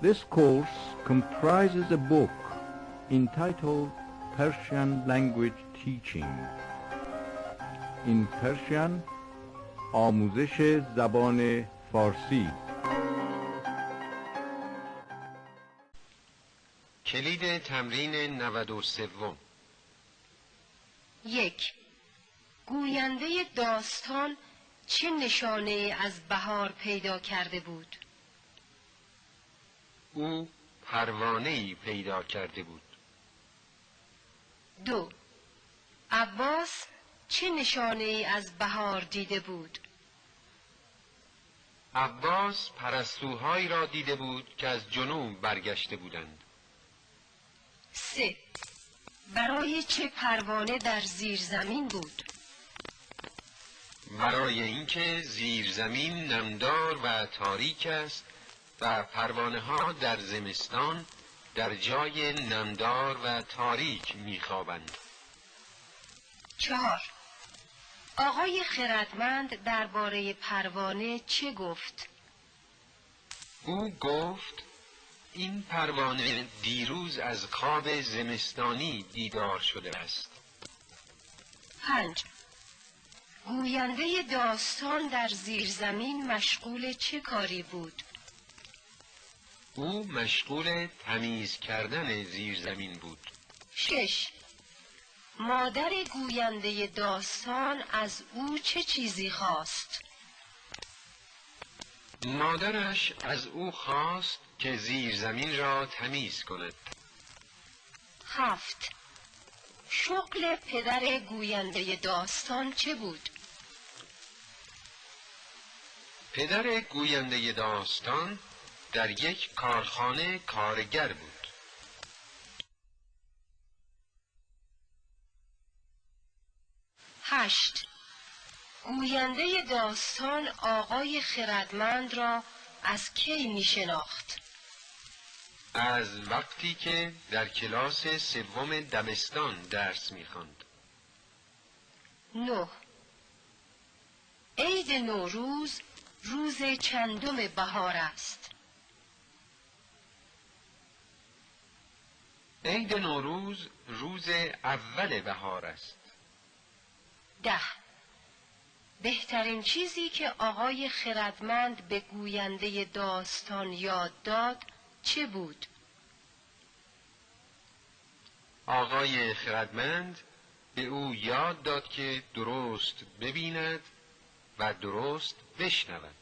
This course comprises a book entitled Persian Language Teaching. In Persian آموزش زبان فارسی. کلید تمرین 93. 1. گوینده داستان چه نشانه از بهار پیدا کرده بود؟ او پروانه‌ای پیدا کرده بود. 2. عباس چه نشانه از بهار دیده بود؟ عباس پرستوهایی را دیده بود که از جنوب برگشته بودند. 3. برای چه پروانه در زیر زمین بود؟ برای اینکه زیر زمین نمدار و تاریک است و پروانه ها در زمستان در جای نمدار و تاریک میخوابند. 4. آقای خردمند درباره پروانه چه گفت؟ او گفت این پروانه دیروز از خواب زمستانی بیدار شده است. 5. گوینده داستان در زیرزمین مشغول چه کاری بود؟ او مشغول تمیز کردن زیرزمین بود. 6. مادر گوینده داستان از او چه چیزی خواست؟ مادرش از او خواست که زیرزمین را تمیز کند. 7. شغل پدر گوینده داستان چه بود؟ پدر گوینده داستان در یک کارخانه کارگر بود. 8. گوینده داستان آقای خردمند را از کی می شناخت؟ از وقتی که در کلاس 3 دبستان درس می‌خواند. 9. عید نوروز روز چندم بهار است؟ عید نوروز روز اول بهار است. 10. بهترین چیزی که آقای خردمند به گوینده داستان یاد داد چه بود؟ آقای خردمند به او یاد داد که درست ببیند و درست بشنود.